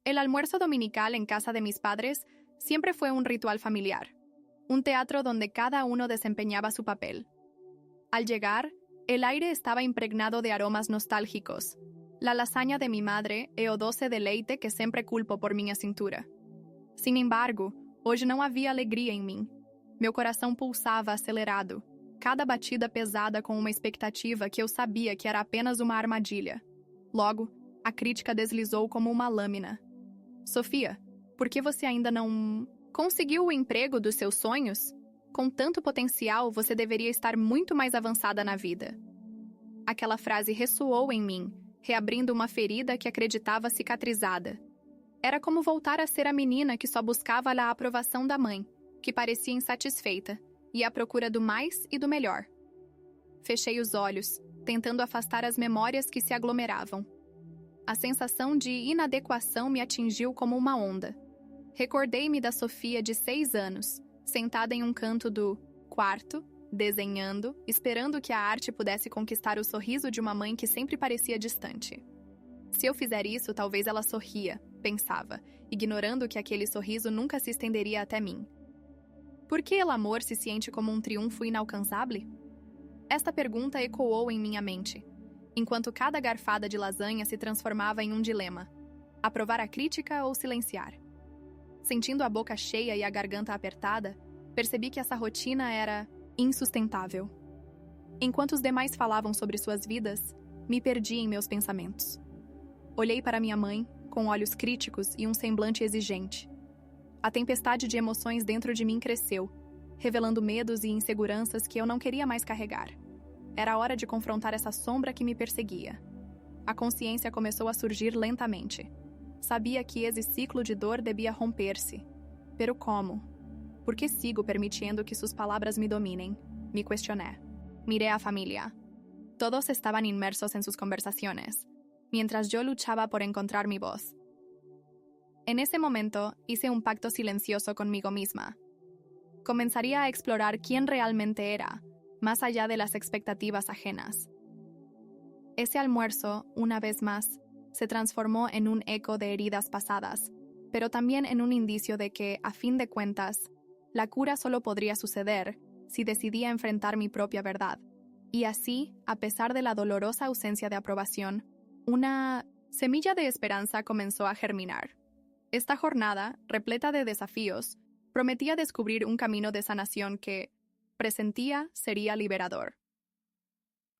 El almuerzo dominical en casa de mis padres siempre fue un ritual familiar, un teatro donde cada uno desempeñaba su papel. Al llegar, el aire estaba impregnado de aromas nostálgicos. La lasaña de mi madre e o doce de leite que sempre culpo por minha cintura. Sin embargo, hoje não havia alegria em mim. Meu coração pulsava acelerado, cada batida pesada com uma expectativa que eu sabia que era apenas uma armadilha. Logo, a crítica deslizou como uma lâmina. Sofia, por que você ainda não conseguiu o emprego dos seus sonhos? Com tanto potencial, você deveria estar muito mais avançada na vida. Aquela frase ressoou em mim, reabrindo uma ferida que acreditava cicatrizada. Era como voltar a ser a menina que só buscava a aprovação da mãe, que parecia insatisfeita, e à procura do mais e do melhor. Fechei os olhos, tentando afastar as memórias que se aglomeravam. A sensação de inadequação me atingiu como uma onda. Recordei-me da Sofia de 6 anos, sentada em um canto do quarto, desenhando, esperando que a arte pudesse conquistar o sorriso de uma mãe que sempre parecia distante. Se eu fizer isso, talvez ela sorria, pensava, ignorando que aquele sorriso nunca se estenderia até mim. Por que el amor se siente como um triunfo inalcançável? Esta pergunta ecoou em minha mente, enquanto cada garfada de lasanha se transformava em um dilema: aprovar a crítica ou silenciar? Sentindo a boca cheia e a garganta apertada, percebi que essa rotina era insustentável. Enquanto os demais falavam sobre suas vidas, me perdi em meus pensamentos. Olhei para minha mãe, com olhos críticos e um semblante exigente. A tempestade de emoções dentro de mim cresceu, revelando medos e inseguranças que eu não queria mais carregar. Era hora de confrontar essa sombra que me perseguia. A consciência começou a surgir lentamente. Sabia que esse ciclo de dor devia romper-se. Pero como? Por que sigo permitindo que suas palavras me dominem? Me questioné. Miré a familia. Todos estaban inmersos en sus conversaciones, mientras yo luchaba por encontrar mi voz. En ese momento, hice un pacto silencioso conmigo misma. Comenzaría a explorar quién realmente era, más allá de las expectativas ajenas. Ese almuerzo, una vez más, se transformó en un eco de heridas pasadas, pero también en un indicio de que, a fin de cuentas, la cura solo podría suceder si decidía enfrentar mi propia verdad. Y así, a pesar de la dolorosa ausencia de aprobación, una semilla de esperanza comenzó a germinar. Esta jornada, repleta de desafíos, prometía descubrir un camino de sanación que, presentía, sería liberador.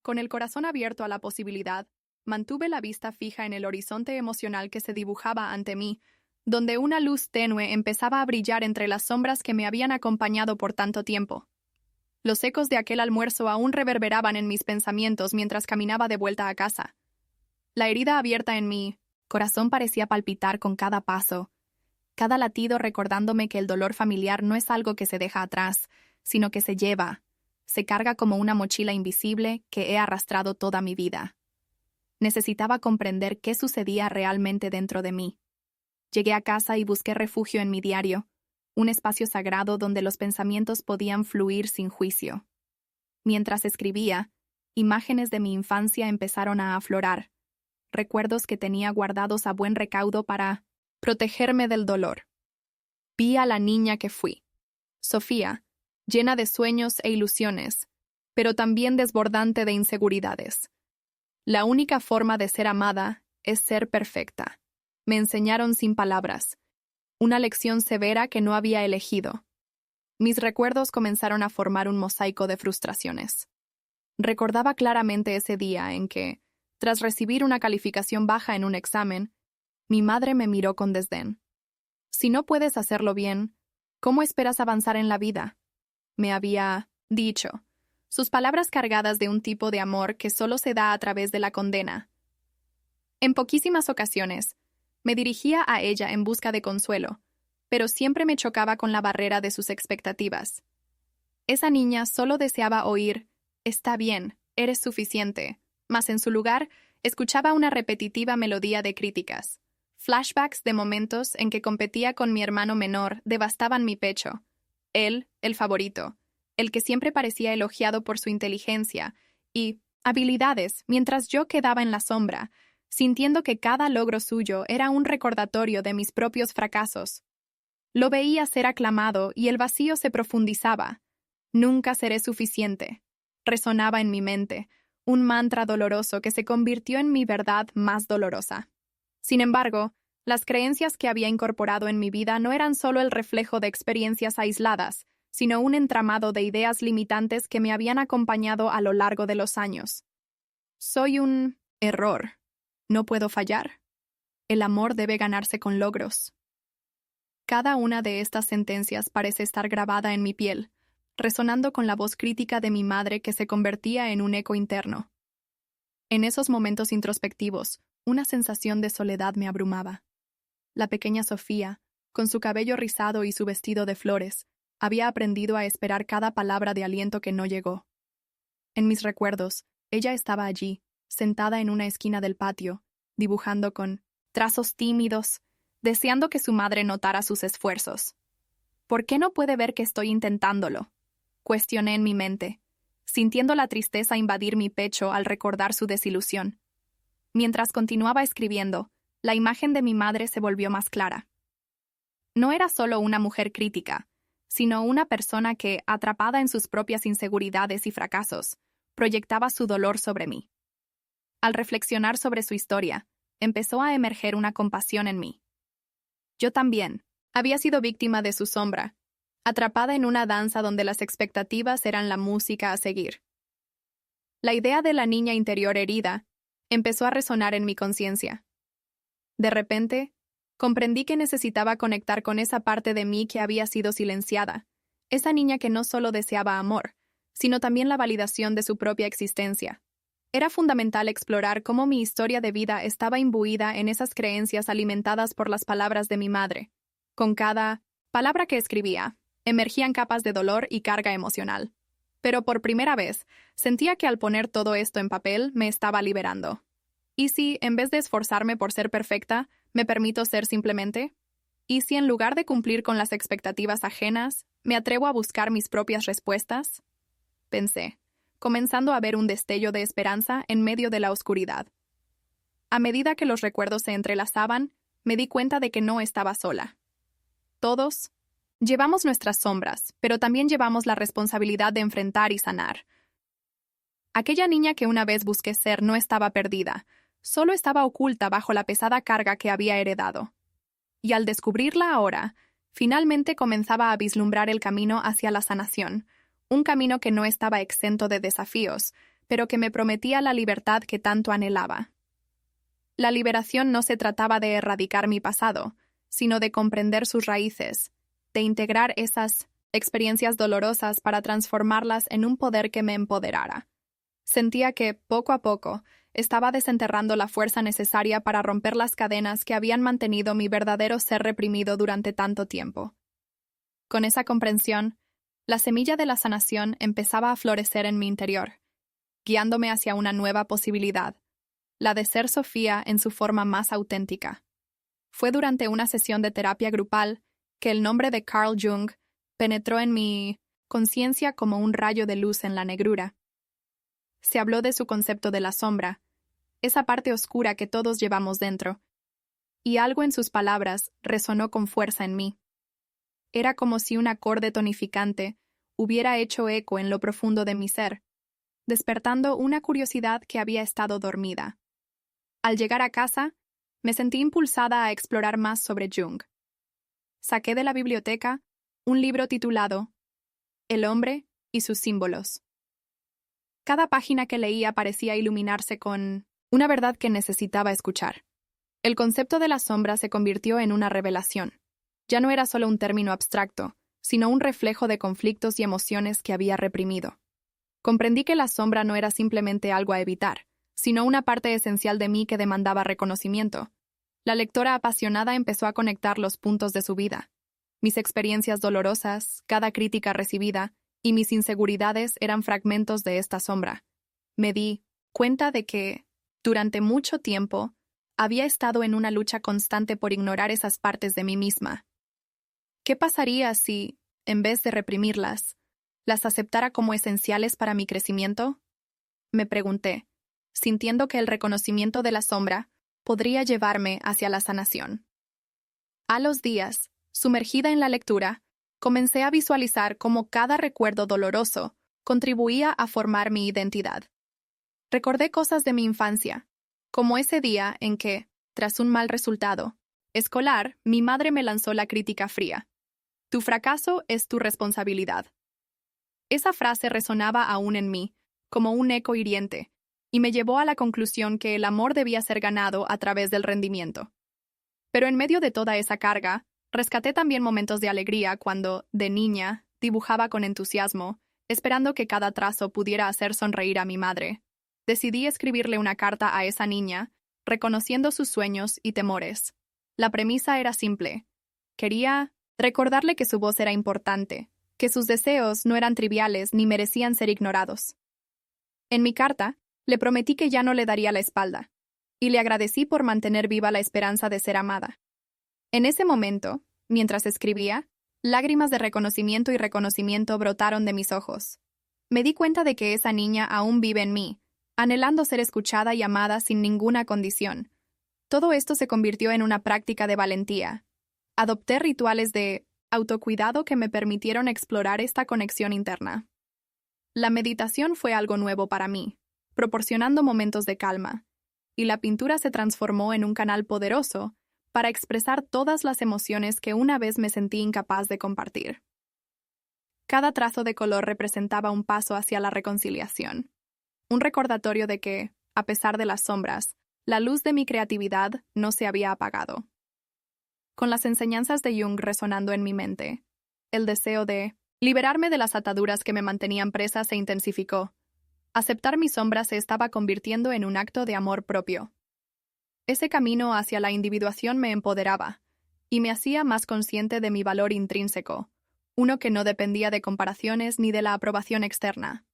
Con el corazón abierto a la posibilidad, mantuve la vista fija en el horizonte emocional que se dibujaba ante mí, donde una luz tenue empezaba a brillar entre las sombras que me habían acompañado por tanto tiempo. Los ecos de aquel almuerzo aún reverberaban en mis pensamientos mientras caminaba de vuelta a casa. La herida abierta en mi corazón parecía palpitar con cada paso, cada latido recordándome que el dolor familiar no es algo que se deja atrás, sino que se lleva, se carga como una mochila invisible que he arrastrado toda mi vida. Necesitaba comprender qué sucedía realmente dentro de mí. Llegué a casa y busqué refugio en mi diario, un espacio sagrado donde los pensamientos podían fluir sin juicio. Mientras escribía, imágenes de mi infancia empezaron a aflorar, recuerdos que tenía guardados a buen recaudo para protegerme del dolor. Vi a la niña que fui, Sofía, llena de sueños e ilusiones, pero también desbordante de inseguridades. La única forma de ser amada es ser perfecta. Me enseñaron sin palabras, una lección severa que no había elegido. Mis recuerdos comenzaron a formar un mosaico de frustraciones. Recordaba claramente ese día en que, tras recibir una calificación baja en un examen, mi madre me miró con desdén. Si no puedes hacerlo bien, ¿cómo esperas avanzar en la vida? Me había dicho, sus palabras cargadas de un tipo de amor que solo se da a través de la condena. En poquísimas ocasiones, me dirigía a ella en busca de consuelo, pero siempre me chocaba con la barrera de sus expectativas. Esa niña solo deseaba oír, «Está bien, eres suficiente», mas en su lugar, escuchaba una repetitiva melodía de críticas. Flashbacks de momentos en que competía con mi hermano menor devastaban mi pecho. Él, el favorito, el que siempre parecía elogiado por su inteligencia y habilidades, mientras yo quedaba en la sombra, sintiendo que cada logro suyo era un recordatorio de mis propios fracasos. Lo veía ser aclamado y el vacío se profundizaba. Nunca seré suficiente. Resonaba en mi mente, un mantra doloroso que se convirtió en mi verdad más dolorosa. Sin embargo, las creencias que había incorporado en mi vida no eran solo el reflejo de experiencias aisladas, sino un entramado de ideas limitantes que me habían acompañado a lo largo de los años. Soy un error. No puedo fallar. El amor debe ganarse con logros. Cada una de estas sentencias parece estar grabada en mi piel, resonando con la voz crítica de mi madre que se convertía en un eco interno. En esos momentos introspectivos, una sensación de soledad me abrumaba. La pequeña Sofía, con su cabello rizado y su vestido de flores, había aprendido a esperar cada palabra de aliento que no llegó. En mis recuerdos, ella estaba allí, sentada en una esquina del patio, dibujando con trazos tímidos, deseando que su madre notara sus esfuerzos. ¿Por qué no puede ver que estoy intentándolo?, cuestioné en mi mente, sintiendo la tristeza invadir mi pecho al recordar su desilusión. Mientras continuaba escribiendo, la imagen de mi madre se volvió más clara. No era solo una mujer crítica, sino una persona que, atrapada en sus propias inseguridades y fracasos, proyectaba su dolor sobre mí. Al reflexionar sobre su historia, empezó a emerger una compasión en mí. Yo también había sido víctima de su sombra, atrapada en una danza donde las expectativas eran la música a seguir. La idea de la niña interior herida empezó a resonar en mi conciencia. De repente, comprendí que necesitaba conectar con esa parte de mí que había sido silenciada, esa niña que no solo deseaba amor, sino también la validación de su propia existencia. Era fundamental explorar cómo mi historia de vida estaba imbuida en esas creencias alimentadas por las palabras de mi madre. Con cada palabra que escribía, emergían capas de dolor y carga emocional. Pero por primera vez, sentía que al poner todo esto en papel me estaba liberando. ¿Y si, en vez de esforzarme por ser perfecta, me permito ser simplemente? ¿Y si en lugar de cumplir con las expectativas ajenas, me atrevo a buscar mis propias respuestas? Pensé, comenzando a ver un destello de esperanza en medio de la oscuridad. A medida que los recuerdos se entrelazaban, me di cuenta de que no estaba sola. Todos llevamos nuestras sombras, pero también llevamos la responsabilidad de enfrentar y sanar. Aquella niña que una vez busqué ser no estaba perdida, solo estaba oculta bajo la pesada carga que había heredado. Y al descubrirla ahora, finalmente comenzaba a vislumbrar el camino hacia la sanación, un camino que no estaba exento de desafíos, pero que me prometía la libertad que tanto anhelaba. La liberación no se trataba de erradicar mi pasado, sino de comprender sus raíces, de integrar esas experiencias dolorosas para transformarlas en un poder que me empoderara. Sentía que, poco a poco, estaba desenterrando la fuerza necesaria para romper las cadenas que habían mantenido mi verdadero ser reprimido durante tanto tiempo. Con esa comprensión, la semilla de la sanación empezaba a florecer en mi interior, guiándome hacia una nueva posibilidad, la de ser Sofía en su forma más auténtica. Fue durante una sesión de terapia grupal que el nombre de Carl Jung penetró en mi conciencia como un rayo de luz en la negrura. Se habló de su concepto de la sombra, esa parte oscura que todos llevamos dentro, y algo en sus palabras resonó con fuerza en mí. Era como si un acorde tonificante hubiera hecho eco en lo profundo de mi ser, despertando una curiosidad que había estado dormida. Al llegar a casa, me sentí impulsada a explorar más sobre Jung. Saqué de la biblioteca un libro titulado El hombre y sus símbolos. Cada página que leía parecía iluminarse con una verdad que necesitaba escuchar. El concepto de la sombra se convirtió en una revelación. Ya no era solo un término abstracto, sino un reflejo de conflictos y emociones que había reprimido. Comprendí que la sombra no era simplemente algo a evitar, sino una parte esencial de mí que demandaba reconocimiento. La lectora apasionada empezó a conectar los puntos de su vida. Mis experiencias dolorosas, cada crítica recibida, y mis inseguridades eran fragmentos de esta sombra. Me di cuenta de que, durante mucho tiempo, había estado en una lucha constante por ignorar esas partes de mí misma. ¿Qué pasaría si, en vez de reprimirlas, las aceptara como esenciales para mi crecimiento? Me pregunté, sintiendo que el reconocimiento de la sombra podría llevarme hacia la sanación. A los días, sumergida en la lectura, comencé a visualizar cómo cada recuerdo doloroso contribuía a formar mi identidad. Recordé cosas de mi infancia, como ese día en que, tras un mal resultado escolar, mi madre me lanzó la crítica fría. Tu fracaso es tu responsabilidad. Esa frase resonaba aún en mí, como un eco hiriente, y me llevó a la conclusión que el amor debía ser ganado a través del rendimiento. Pero en medio de toda esa carga, rescaté también momentos de alegría cuando, de niña, dibujaba con entusiasmo, esperando que cada trazo pudiera hacer sonreír a mi madre. Decidí escribirle una carta a esa niña, reconociendo sus sueños y temores. La premisa era simple. Quería recordarle que su voz era importante, que sus deseos no eran triviales ni merecían ser ignorados. En mi carta, le prometí que ya no le daría la espalda, y le agradecí por mantener viva la esperanza de ser amada. En ese momento, mientras escribía, lágrimas de reconocimiento y reconocimiento brotaron de mis ojos. Me di cuenta de que esa niña aún vive en mí, anhelando ser escuchada y amada sin ninguna condición. Todo esto se convirtió en una práctica de valentía. Adopté rituales de autocuidado que me permitieron explorar esta conexión interna. La meditación fue algo nuevo para mí, proporcionando momentos de calma, y la pintura se transformó en un canal poderoso para expresar todas las emociones que una vez me sentí incapaz de compartir. Cada trazo de color representaba un paso hacia la reconciliación, un recordatorio de que, a pesar de las sombras, la luz de mi creatividad no se había apagado. Con las enseñanzas de Jung resonando en mi mente, el deseo de liberarme de las ataduras que me mantenían presa se intensificó. Aceptar mi sombra se estaba convirtiendo en un acto de amor propio. Ese camino hacia la individuación me empoderaba y me hacía más consciente de mi valor intrínseco, uno que no dependía de comparaciones ni de la aprobación externa.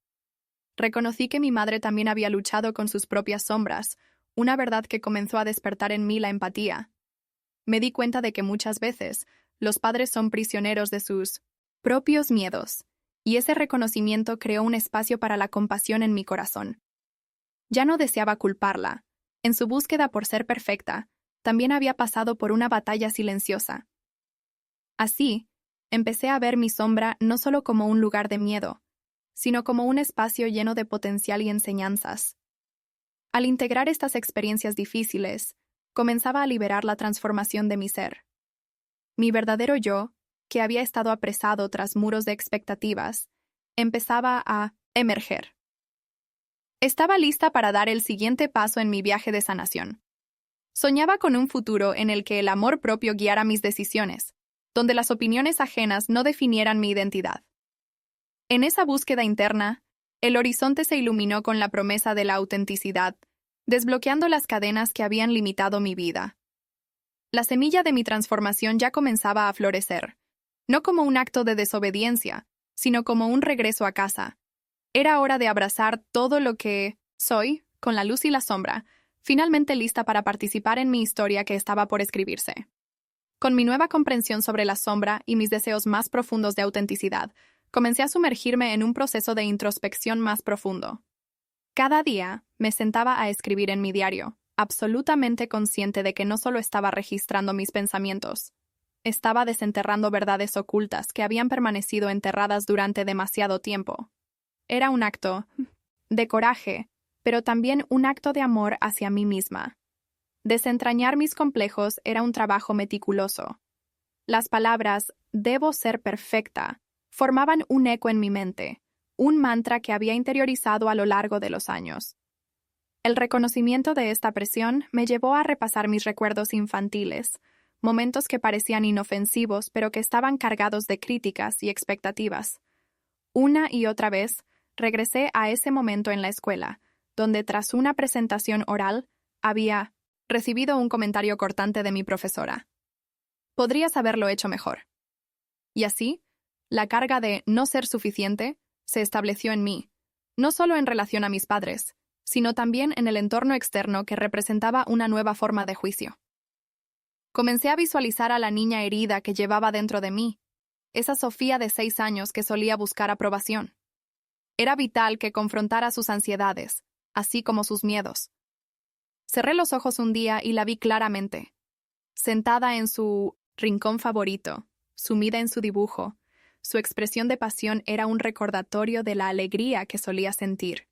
Reconocí que mi madre también había luchado con sus propias sombras, una verdad que comenzó a despertar en mí la empatía. Me di cuenta de que muchas veces los padres son prisioneros de sus propios miedos, y ese reconocimiento creó un espacio para la compasión en mi corazón. Ya no deseaba culparla. En su búsqueda por ser perfecta, también había pasado por una batalla silenciosa. Así, empecé a ver mi sombra no solo como un lugar de miedo, sino como un espacio lleno de potencial y enseñanzas. Al integrar estas experiencias difíciles, comenzaba a liberar la transformación de mi ser. Mi verdadero yo, que había estado apresado tras muros de expectativas, empezaba a emerger. Estaba lista para dar el siguiente paso en mi viaje de sanación. Soñaba con un futuro en el que el amor propio guiara mis decisiones, donde las opiniones ajenas no definieran mi identidad. En esa búsqueda interna, el horizonte se iluminó con la promesa de la autenticidad, desbloqueando las cadenas que habían limitado mi vida. La semilla de mi transformación ya comenzaba a florecer, no como un acto de desobediencia, sino como un regreso a casa. Era hora de abrazar todo lo que soy, con la luz y la sombra, finalmente lista para participar en mi historia que estaba por escribirse. Con mi nueva comprensión sobre la sombra y mis deseos más profundos de autenticidad, comencé a sumergirme en un proceso de introspección más profundo. Cada día me sentaba a escribir en mi diario, absolutamente consciente de que no solo estaba registrando mis pensamientos, estaba desenterrando verdades ocultas que habían permanecido enterradas durante demasiado tiempo. Era un acto de coraje, pero también un acto de amor hacia mí misma. Desentrañar mis complejos era un trabajo meticuloso. Las palabras «debo ser perfecta» formaban un eco en mi mente, un mantra que había interiorizado a lo largo de los años. El reconocimiento de esta presión me llevó a repasar mis recuerdos infantiles, momentos que parecían inofensivos pero que estaban cargados de críticas y expectativas. Una y otra vez, regresé a ese momento en la escuela, donde tras una presentación oral, había recibido un comentario cortante de mi profesora. Podrías haberlo hecho mejor. Y así, la carga de no ser suficiente se estableció en mí, no solo en relación a mis padres, sino también en el entorno externo que representaba una nueva forma de juicio. Comencé a visualizar a la niña herida que llevaba dentro de mí, esa Sofía de 6 años que solía buscar aprobación. Era vital que confrontara sus ansiedades, así como sus miedos. Cerré los ojos un día y la vi claramente, sentada en su rincón favorito, sumida en su dibujo. Su expresión de pasión era un recordatorio de la alegría que solía sentir.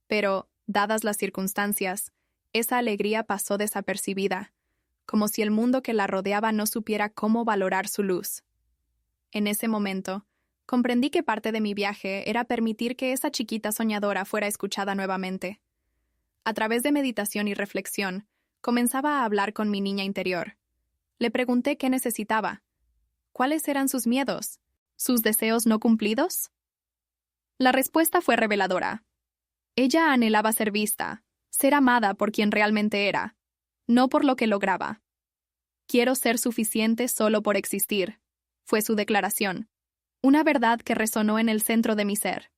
Pero, dadas las circunstancias, esa alegría pasó desapercibida, como si el mundo que la rodeaba no supiera cómo valorar su luz. En ese momento, comprendí que parte de mi viaje era permitir que esa chiquita soñadora fuera escuchada nuevamente. A través de meditación y reflexión, comenzaba a hablar con mi niña interior. Le pregunté qué necesitaba. ¿Cuáles eran sus miedos? ¿Sus deseos no cumplidos? La respuesta fue reveladora. Ella anhelaba ser vista, ser amada por quien realmente era, no por lo que lograba. Quiero ser suficiente solo por existir, fue su declaración, una verdad que resonó en el centro de mi ser.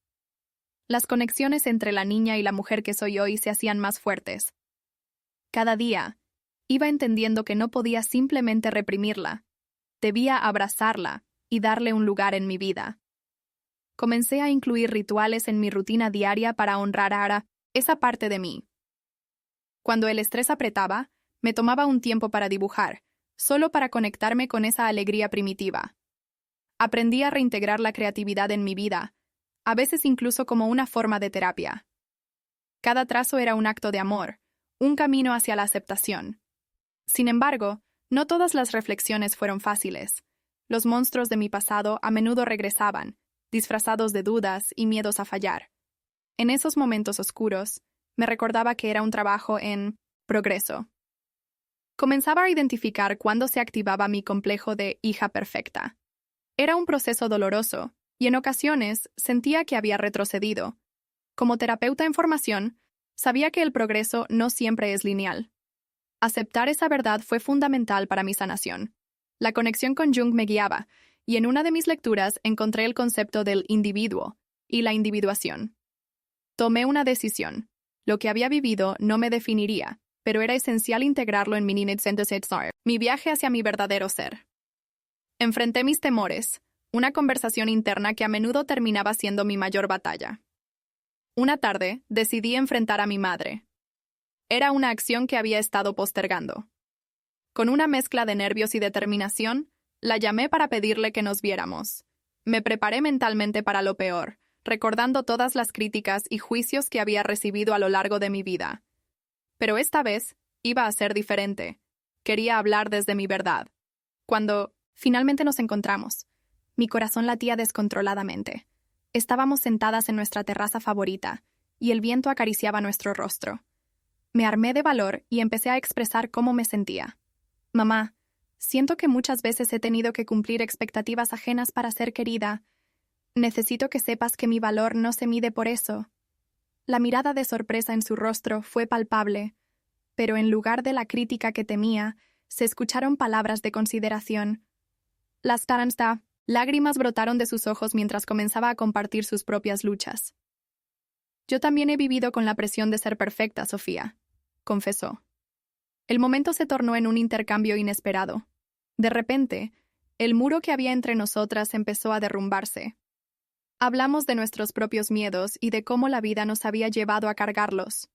Las conexiones entre la niña y la mujer que soy hoy se hacían más fuertes. Cada día, iba entendiendo que no podía simplemente reprimirla, debía abrazarla y darle un lugar en mi vida. Comencé a incluir rituales en mi rutina diaria para honrar a esa parte de mí. Cuando el estrés apretaba, me tomaba un tiempo para dibujar, solo para conectarme con esa alegría primitiva. Aprendí a reintegrar la creatividad en mi vida, a veces incluso como una forma de terapia. Cada trazo era un acto de amor, un camino hacia la aceptación. Sin embargo, no todas las reflexiones fueron fáciles. Los monstruos de mi pasado a menudo regresaban, disfrazados de dudas y miedos a fallar. En esos momentos oscuros, me recordaba que era un trabajo en progreso. Comenzaba a identificar cuándo se activaba mi complejo de hija perfecta. Era un proceso doloroso, y en ocasiones sentía que había retrocedido. Como terapeuta en formación, sabía que el progreso no siempre es lineal. Aceptar esa verdad fue fundamental para mi sanación. La conexión con Jung me guiaba, y en una de mis lecturas encontré el concepto del individuo y la individuación. Tomé una decisión. Lo que había vivido no me definiría, pero era esencial integrarlo en mi viaje hacia mi verdadero ser. Enfrenté mis temores, una conversación interna que a menudo terminaba siendo mi mayor batalla. Una tarde, decidí enfrentar a mi madre. Era una acción que había estado postergando. Con una mezcla de nervios y determinación, la llamé para pedirle que nos viéramos. Me preparé mentalmente para lo peor, recordando todas las críticas y juicios que había recibido a lo largo de mi vida. Pero esta vez iba a ser diferente. Quería hablar desde mi verdad. Cuando finalmente nos encontramos, mi corazón latía descontroladamente. Estábamos sentadas en nuestra terraza favorita, y el viento acariciaba nuestro rostro. Me armé de valor y empecé a expresar cómo me sentía. Mamá, siento que muchas veces he tenido que cumplir expectativas ajenas para ser querida. Necesito que sepas que mi valor no se mide por eso. La mirada de sorpresa en su rostro fue palpable, pero en lugar de la crítica que temía, se escucharon palabras de consideración. Las lágrimas brotaron de sus ojos mientras comenzaba a compartir sus propias luchas. Yo también he vivido con la presión de ser perfecta, Sofía, confesó. El momento se tornó en un intercambio inesperado. De repente, el muro que había entre nosotras empezó a derrumbarse. Hablamos de nuestros propios miedos y de cómo la vida nos había llevado a cargarlos.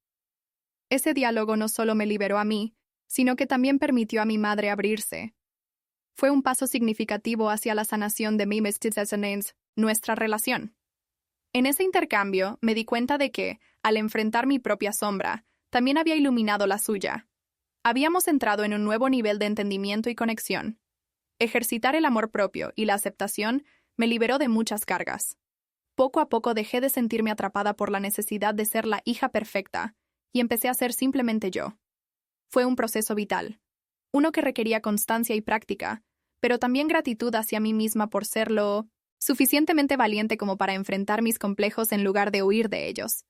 Ese diálogo no solo me liberó a mí, sino que también permitió a mi madre abrirse. Fue un paso significativo hacia la sanación de nuestra relación. En ese intercambio me di cuenta de que, al enfrentar mi propia sombra, también había iluminado la suya. Habíamos entrado en un nuevo nivel de entendimiento y conexión. Ejercitar el amor propio y la aceptación me liberó de muchas cargas. Poco a poco dejé de sentirme atrapada por la necesidad de ser la hija perfecta y empecé a ser simplemente yo. Fue un proceso vital, uno que requería constancia y práctica, pero también gratitud hacia mí misma por ser lo suficientemente valiente como para enfrentar mis complejos en lugar de huir de ellos.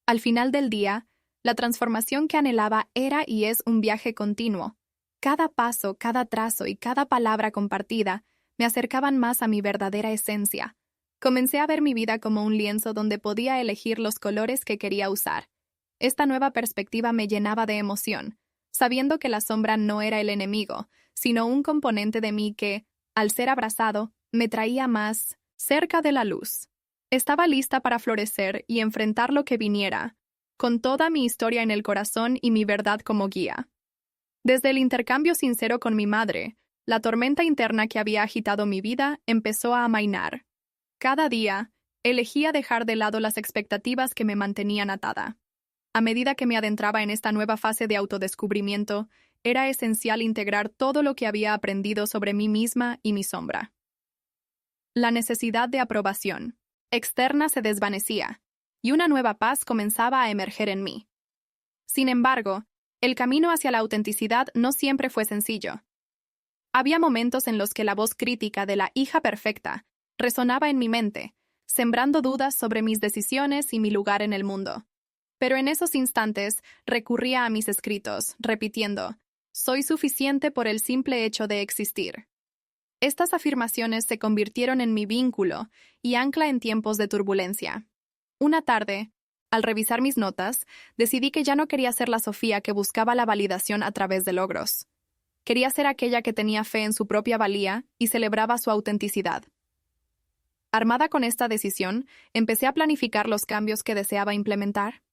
Al final del día, la transformación que anhelaba era y es un viaje continuo. Cada paso, cada trazo y cada palabra compartida me acercaban más a mi verdadera esencia. Comencé a ver mi vida como un lienzo donde podía elegir los colores que quería usar. Esta nueva perspectiva me llenaba de emoción, sabiendo que la sombra no era el enemigo, sino un componente de mí que, al ser abrazado, me traía más cerca de la luz. Estaba lista para florecer y enfrentar lo que viniera, con toda mi historia en el corazón y mi verdad como guía. Desde el intercambio sincero con mi madre, la tormenta interna que había agitado mi vida empezó a amainar. Cada día, elegía dejar de lado las expectativas que me mantenían atada. A medida que me adentraba en esta nueva fase de autodescubrimiento, era esencial integrar todo lo que había aprendido sobre mí misma y mi sombra. La necesidad de aprobación externa se desvanecía, y una nueva paz comenzaba a emerger en mí. Sin embargo, el camino hacia la autenticidad no siempre fue sencillo. Había momentos en los que la voz crítica de la hija perfecta resonaba en mi mente, sembrando dudas sobre mis decisiones y mi lugar en el mundo. Pero en esos instantes recurría a mis escritos, repitiendo: «Soy suficiente por el simple hecho de existir». Estas afirmaciones se convirtieron en mi vínculo y ancla en tiempos de turbulencia. Una tarde, al revisar mis notas, decidí que ya no quería ser la Sofía que buscaba la validación a través de logros. Quería ser aquella que tenía fe en su propia valía y celebraba su autenticidad. Armada con esta decisión, empecé a planificar los cambios que deseaba implementar.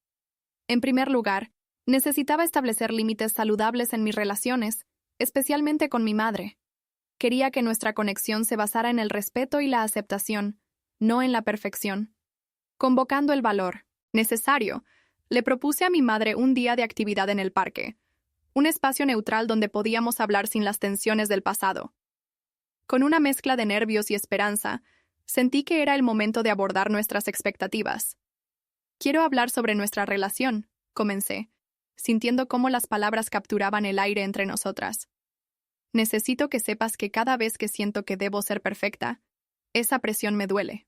En primer lugar, necesitaba establecer límites saludables en mis relaciones, especialmente con mi madre. Quería que nuestra conexión se basara en el respeto y la aceptación, no en la perfección. Convocando el valor necesario, le propuse a mi madre un día de actividad en el parque, un espacio neutral donde podíamos hablar sin las tensiones del pasado. Con una mezcla de nervios y esperanza, sentí que era el momento de abordar nuestras expectativas. «Quiero hablar sobre nuestra relación», comencé, sintiendo cómo las palabras capturaban el aire entre nosotras. «Necesito que sepas que cada vez que siento que debo ser perfecta, esa presión me duele».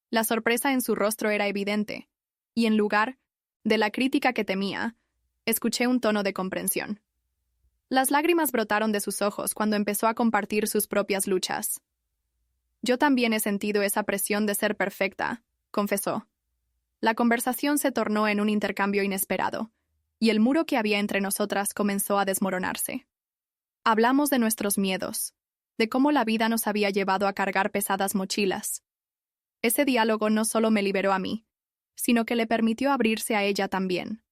La sorpresa en su rostro era evidente, y en lugar de la crítica que temía, escuché un tono de comprensión. Las lágrimas brotaron de sus ojos cuando empezó a compartir sus propias luchas. «Yo también he sentido esa presión de ser perfecta», confesó. La conversación se tornó en un intercambio inesperado, y el muro que había entre nosotras comenzó a desmoronarse. Hablamos de nuestros miedos, de cómo la vida nos había llevado a cargar pesadas mochilas. Ese diálogo no solo me liberó a mí, sino que le permitió abrirse a ella también.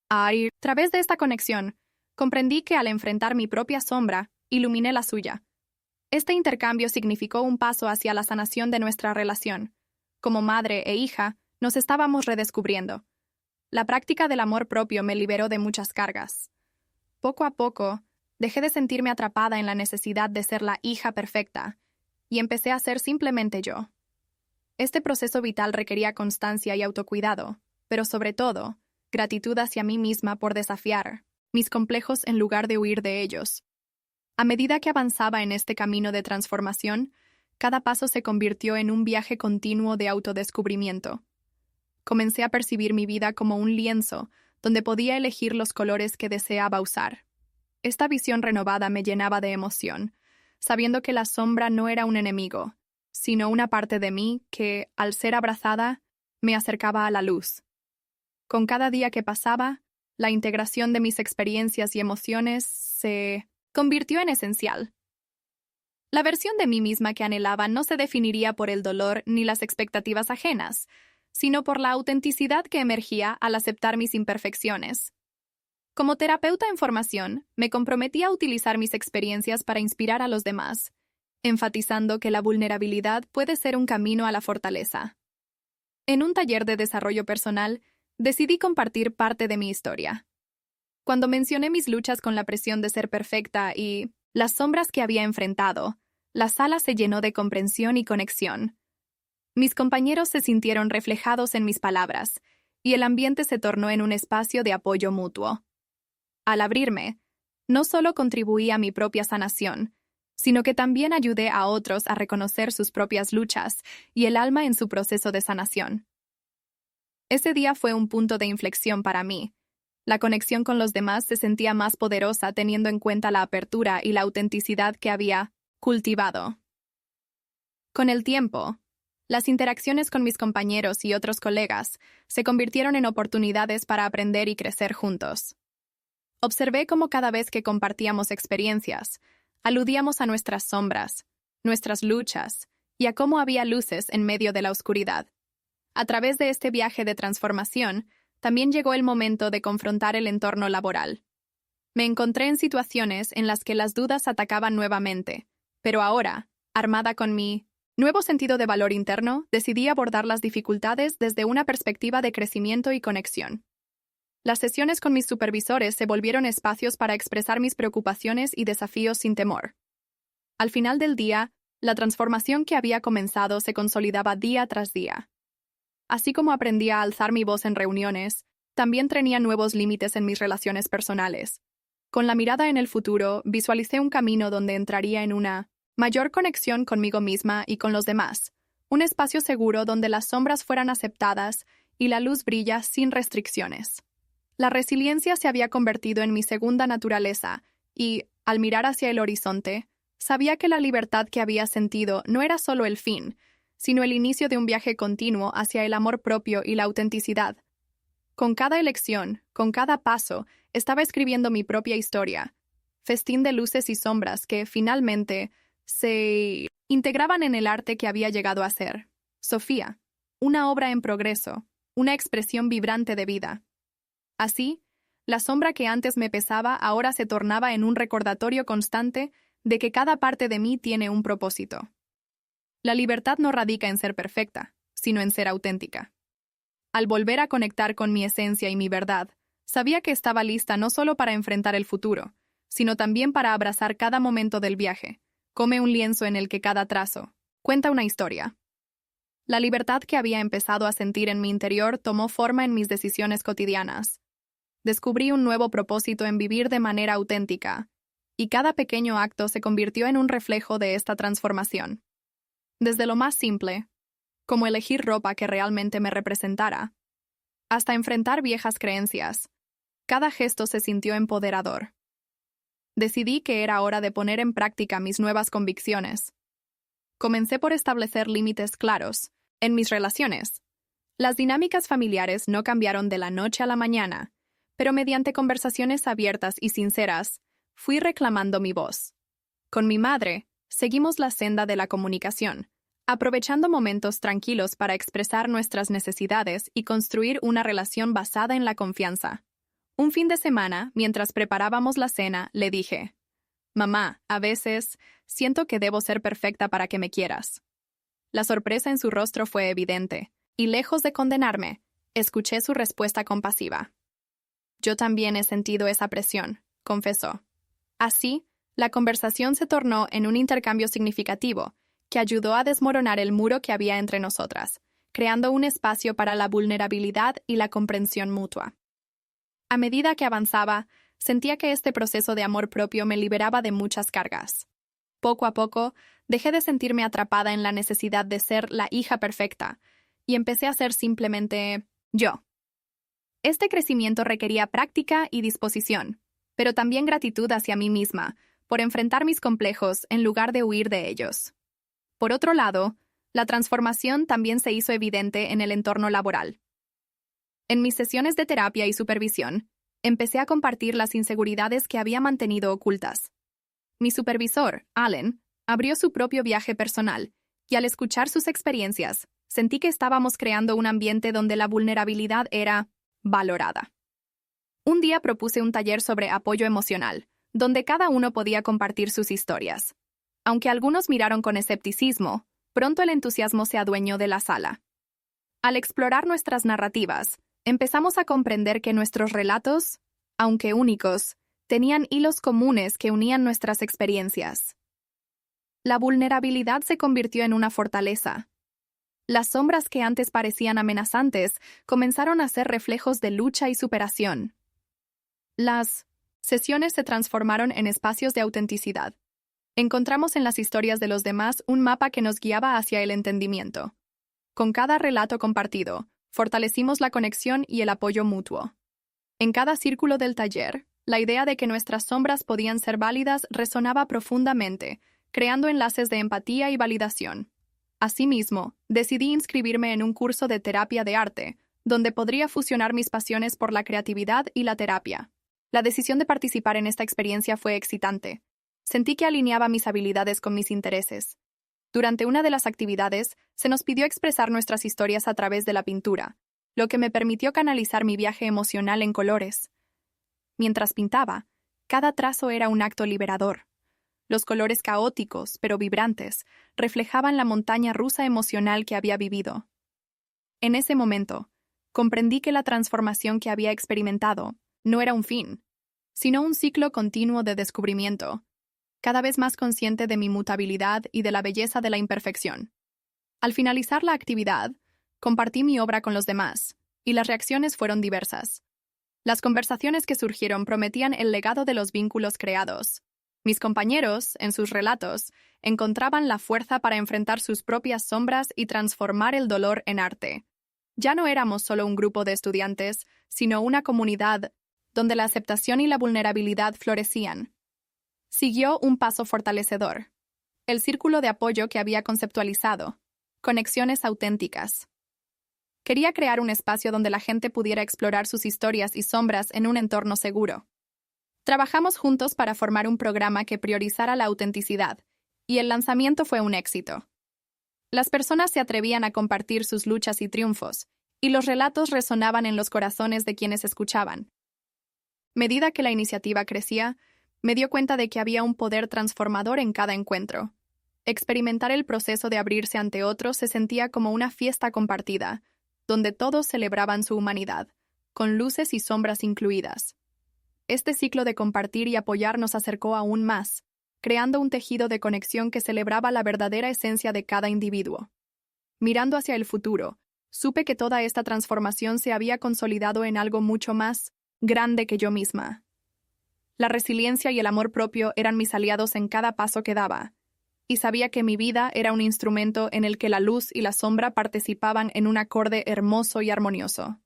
A través de esta conexión, comprendí que al enfrentar mi propia sombra, iluminé la suya. Este intercambio significó un paso hacia la sanación de nuestra relación. Como madre e hija, nos estábamos redescubriendo. La práctica del amor propio me liberó de muchas cargas. Poco a poco, dejé de sentirme atrapada en la necesidad de ser la hija perfecta, y empecé a ser simplemente yo. Este proceso vital requería constancia y autocuidado, pero sobre todo, gratitud hacia mí misma por desafiar mis complejos en lugar de huir de ellos. A medida que avanzaba en este camino de transformación, cada paso se convirtió en un viaje continuo de autodescubrimiento. Comencé a percibir mi vida como un lienzo donde podía elegir los colores que deseaba usar. Esta visión renovada me llenaba de emoción, sabiendo que la sombra no era un enemigo, sino una parte de mí que, al ser abrazada, me acercaba a la luz. Con cada día que pasaba, la integración de mis experiencias y emociones se convirtió en esencial. La versión de mí misma que anhelaba no se definiría por el dolor ni las expectativas ajenas, sino por la autenticidad que emergía al aceptar mis imperfecciones. Como terapeuta en formación, me comprometí a utilizar mis experiencias para inspirar a los demás, enfatizando que la vulnerabilidad puede ser un camino a la fortaleza. En un taller de desarrollo personal, decidí compartir parte de mi historia. Cuando mencioné mis luchas con la presión de ser perfecta y las sombras que había enfrentado, la sala se llenó de comprensión y conexión. Mis compañeros se sintieron reflejados en mis palabras, y el ambiente se tornó en un espacio de apoyo mutuo. Al abrirme, no solo contribuí a mi propia sanación, sino que también ayudé a otros a reconocer sus propias luchas y el alma en su proceso de sanación. Ese día fue un punto de inflexión para mí. La conexión con los demás se sentía más poderosa teniendo en cuenta la apertura y la autenticidad que había cultivado. Con el tiempo, las interacciones con mis compañeros y otros colegas se convirtieron en oportunidades para aprender y crecer juntos. Observé cómo cada vez que compartíamos experiencias, aludíamos a nuestras sombras, nuestras luchas y a cómo había luces en medio de la oscuridad. A través de este viaje de transformación, también llegó el momento de confrontar el entorno laboral. Me encontré en situaciones en las que las dudas atacaban nuevamente, pero ahora, armada con mi nuevo sentido de valor interno, decidí abordar las dificultades desde una perspectiva de crecimiento y conexión. Las sesiones con mis supervisores se volvieron espacios para expresar mis preocupaciones y desafíos sin temor. Al final del día, la transformación que había comenzado se consolidaba día tras día. Así como aprendí a alzar mi voz en reuniones, también tenía nuevos límites en mis relaciones personales. Con la mirada en el futuro, visualicé un camino donde entraría en una mayor conexión conmigo misma y con los demás, un espacio seguro donde las sombras fueran aceptadas y la luz brilla sin restricciones. La resiliencia se había convertido en mi segunda naturaleza y, al mirar hacia el horizonte, sabía que la libertad que había sentido no era solo el fin, sino el inicio de un viaje continuo hacia el amor propio y la autenticidad. Con cada elección, con cada paso, estaba escribiendo mi propia historia, festín de luces y sombras que, finalmente, se integraban en el arte que había llegado a ser. Sofía, una obra en progreso, una expresión vibrante de vida. Así, la sombra que antes me pesaba ahora se tornaba en un recordatorio constante de que cada parte de mí tiene un propósito. La libertad no radica en ser perfecta, sino en ser auténtica. Al volver a conectar con mi esencia y mi verdad, sabía que estaba lista no solo para enfrentar el futuro, sino también para abrazar cada momento del viaje, como un lienzo en el que cada trazo cuenta una historia. La libertad que había empezado a sentir en mi interior tomó forma en mis decisiones cotidianas. Descubrí un nuevo propósito en vivir de manera auténtica, y cada pequeño acto se convirtió en un reflejo de esta transformación. Desde lo más simple, como elegir ropa que realmente me representara, hasta enfrentar viejas creencias, cada gesto se sintió empoderador. Decidí que era hora de poner en práctica mis nuevas convicciones. Comencé por establecer límites claros en mis relaciones. Las dinámicas familiares no cambiaron de la noche a la mañana, pero mediante conversaciones abiertas y sinceras, fui reclamando mi voz. Con mi madre, seguimos la senda de la comunicación, aprovechando momentos tranquilos para expresar nuestras necesidades y construir una relación basada en la confianza. Un fin de semana, mientras preparábamos la cena, le dije: «Mamá, a veces siento que debo ser perfecta para que me quieras». La sorpresa en su rostro fue evidente, y lejos de condenarme, escuché su respuesta compasiva. «Yo también he sentido esa presión», confesó. Así, la conversación se tornó en un intercambio significativo, que ayudó a desmoronar el muro que había entre nosotras, creando un espacio para la vulnerabilidad y la comprensión mutua. A medida que avanzaba, sentía que este proceso de amor propio me liberaba de muchas cargas. Poco a poco, dejé de sentirme atrapada en la necesidad de ser la hija perfecta, y empecé a ser simplemente yo. Este crecimiento requería práctica y disposición, pero también gratitud hacia mí misma, por enfrentar mis complejos en lugar de huir de ellos. Por otro lado, la transformación también se hizo evidente en el entorno laboral. En mis sesiones de terapia y supervisión, empecé a compartir las inseguridades que había mantenido ocultas. Mi supervisor, Allen, abrió su propio viaje personal, y al escuchar sus experiencias, sentí que estábamos creando un ambiente donde la vulnerabilidad era valorada. Un día propuse un taller sobre apoyo emocional, donde cada uno podía compartir sus historias. Aunque algunos miraron con escepticismo, pronto el entusiasmo se adueñó de la sala. Al explorar nuestras narrativas, empezamos a comprender que nuestros relatos, aunque únicos, tenían hilos comunes que unían nuestras experiencias. La vulnerabilidad se convirtió en una fortaleza. Las sombras que antes parecían amenazantes comenzaron a ser reflejos de lucha y superación. Las sesiones se transformaron en espacios de autenticidad. Encontramos en las historias de los demás un mapa que nos guiaba hacia el entendimiento. Con cada relato compartido, fortalecimos la conexión y el apoyo mutuo. En cada círculo del taller, la idea de que nuestras sombras podían ser válidas resonaba profundamente, creando enlaces de empatía y validación. Asimismo, decidí inscribirme en un curso de terapia de arte, donde podría fusionar mis pasiones por la creatividad y la terapia. La decisión de participar en esta experiencia fue excitante. Sentí que alineaba mis habilidades con mis intereses. Durante una de las actividades, se nos pidió expresar nuestras historias a través de la pintura, lo que me permitió canalizar mi viaje emocional en colores. Mientras pintaba, cada trazo era un acto liberador. Los colores caóticos, pero vibrantes, reflejaban la montaña rusa emocional que había vivido. En ese momento, comprendí que la transformación que había experimentado no era un fin, sino un ciclo continuo de descubrimiento, cada vez más consciente de mi mutabilidad y de la belleza de la imperfección. Al finalizar la actividad, compartí mi obra con los demás, y las reacciones fueron diversas. Las conversaciones que surgieron prometían el legado de los vínculos creados. Mis compañeros, en sus relatos, encontraban la fuerza para enfrentar sus propias sombras y transformar el dolor en arte. Ya no éramos solo un grupo de estudiantes, sino una comunidad donde la aceptación y la vulnerabilidad florecían. Siguió un paso fortalecedor: el círculo de apoyo que había conceptualizado, conexiones auténticas. Quería crear un espacio donde la gente pudiera explorar sus historias y sombras en un entorno seguro. Trabajamos juntos para formar un programa que priorizara la autenticidad, y el lanzamiento fue un éxito. Las personas se atrevían a compartir sus luchas y triunfos, y los relatos resonaban en los corazones de quienes escuchaban. A medida que la iniciativa crecía, me dio cuenta de que había un poder transformador en cada encuentro. Experimentar el proceso de abrirse ante otros se sentía como una fiesta compartida, donde todos celebraban su humanidad, con luces y sombras incluidas. Este ciclo de compartir y apoyar nos acercó aún más, creando un tejido de conexión que celebraba la verdadera esencia de cada individuo. Mirando hacia el futuro, supe que toda esta transformación se había consolidado en algo mucho más grande que yo misma. La resiliencia y el amor propio eran mis aliados en cada paso que daba, y sabía que mi vida era un instrumento en el que la luz y la sombra participaban en un acorde hermoso y armonioso.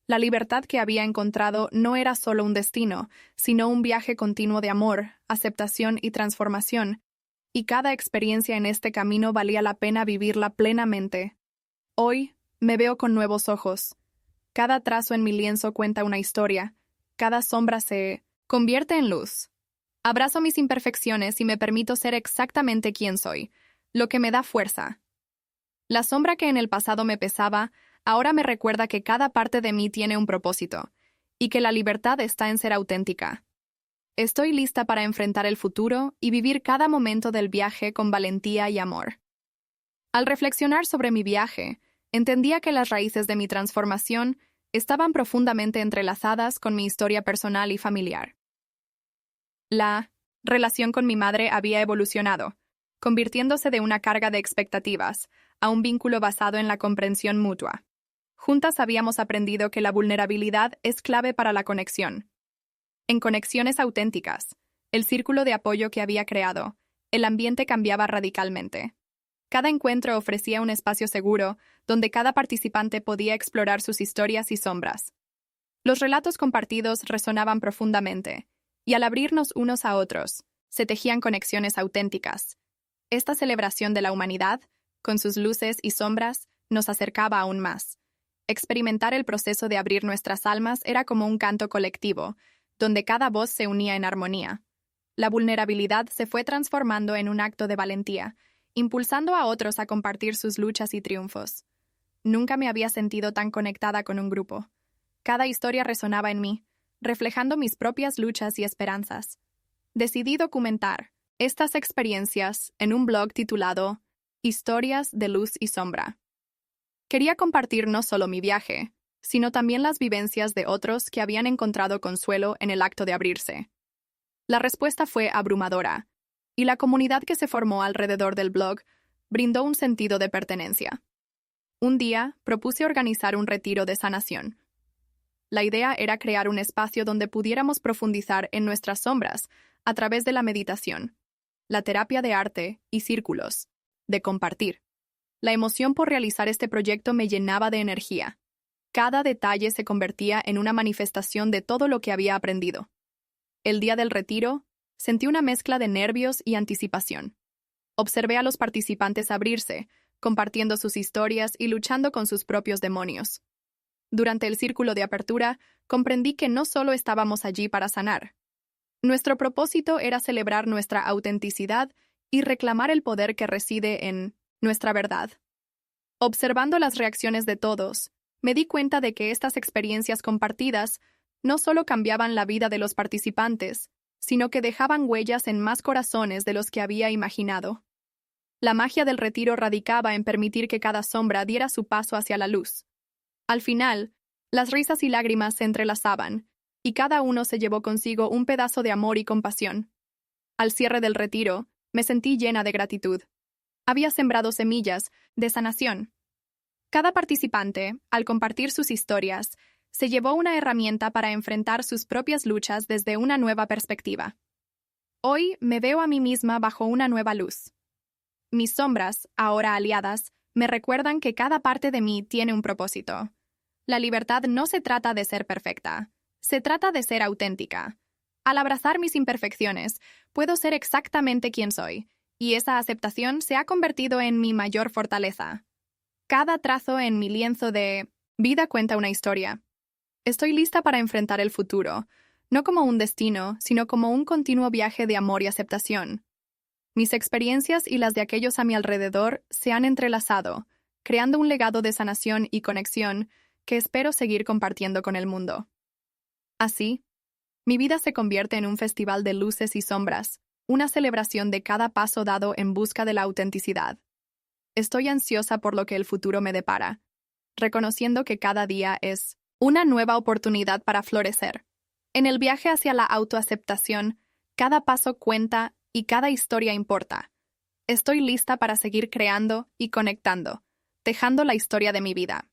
La libertad que había encontrado no era solo un destino, sino un viaje continuo de amor, aceptación y transformación, y cada experiencia en este camino valía la pena vivirla plenamente. Hoy me veo con nuevos ojos. Cada trazo en mi lienzo cuenta una historia, cada sombra se convierte en luz. Abrazo mis imperfecciones y me permito ser exactamente quien soy, lo que me da fuerza. La sombra que en el pasado me pesaba, ahora me recuerda que cada parte de mí tiene un propósito, y que la libertad está en ser auténtica. Estoy lista para enfrentar el futuro y vivir cada momento del viaje con valentía y amor. Al reflexionar sobre mi viaje, entendía que las raíces de mi transformación estaban profundamente entrelazadas con mi historia personal y familiar. La relación con mi madre había evolucionado, convirtiéndose de una carga de expectativas a un vínculo basado en la comprensión mutua. Juntas habíamos aprendido que la vulnerabilidad es clave para la conexión. En conexiones auténticas, el círculo de apoyo que había creado, el ambiente cambiaba radicalmente. Cada encuentro ofrecía un espacio seguro donde cada participante podía explorar sus historias y sombras. Los relatos compartidos resonaban profundamente, y al abrirnos unos a otros, se tejían conexiones auténticas. Esta celebración de la humanidad, con sus luces y sombras, nos acercaba aún más. Experimentar el proceso de abrir nuestras almas era como un canto colectivo, donde cada voz se unía en armonía. La vulnerabilidad se fue transformando en un acto de valentía, impulsando a otros a compartir sus luchas y triunfos. Nunca me había sentido tan conectada con un grupo. Cada historia resonaba en mí, reflejando mis propias luchas y esperanzas. Decidí documentar estas experiencias en un blog titulado Historias de Luz y Sombra. Quería compartir no solo mi viaje, sino también las vivencias de otros que habían encontrado consuelo en el acto de abrirse. La respuesta fue abrumadora, y la comunidad que se formó alrededor del blog brindó un sentido de pertenencia. Un día propuse organizar un retiro de sanación. La idea era crear un espacio donde pudiéramos profundizar en nuestras sombras a través de la meditación, la terapia de arte y círculos de compartir. La emoción por realizar este proyecto me llenaba de energía. Cada detalle se convertía en una manifestación de todo lo que había aprendido. El día del retiro, sentí una mezcla de nervios y anticipación. Observé a los participantes abrirse, compartiendo sus historias y luchando con sus propios demonios. Durante el círculo de apertura, comprendí que no solo estábamos allí para sanar. Nuestro propósito era celebrar nuestra autenticidad y reclamar el poder que reside en nuestra verdad. Observando las reacciones de todos, me di cuenta de que estas experiencias compartidas no solo cambiaban la vida de los participantes, sino que dejaban huellas en más corazones de los que había imaginado. La magia del retiro radicaba en permitir que cada sombra diera su paso hacia la luz. Al final, las risas y lágrimas se entrelazaban, y cada uno se llevó consigo un pedazo de amor y compasión. Al cierre del retiro, me sentí llena de gratitud. Había sembrado semillas de sanación. Cada participante, al compartir sus historias, se llevó una herramienta para enfrentar sus propias luchas desde una nueva perspectiva. Hoy me veo a mí misma bajo una nueva luz. Mis sombras, ahora aliadas, me recuerdan que cada parte de mí tiene un propósito. La libertad no se trata de ser perfecta, se trata de ser auténtica. Al abrazar mis imperfecciones, puedo ser exactamente quien soy, y esa aceptación se ha convertido en mi mayor fortaleza. Cada trazo en mi lienzo de vida cuenta una historia. Estoy lista para enfrentar el futuro, no como un destino, sino como un continuo viaje de amor y aceptación. Mis experiencias y las de aquellos a mi alrededor se han entrelazado, creando un legado de sanación y conexión que espero seguir compartiendo con el mundo. Así, mi vida se convierte en un festival de luces y sombras, una celebración de cada paso dado en busca de la autenticidad. Estoy ansiosa por lo que el futuro me depara, reconociendo que cada día es una nueva oportunidad para florecer. En el viaje hacia la autoaceptación, cada paso cuenta y cada historia importa. Estoy lista para seguir creando y conectando, dejando la historia de mi vida.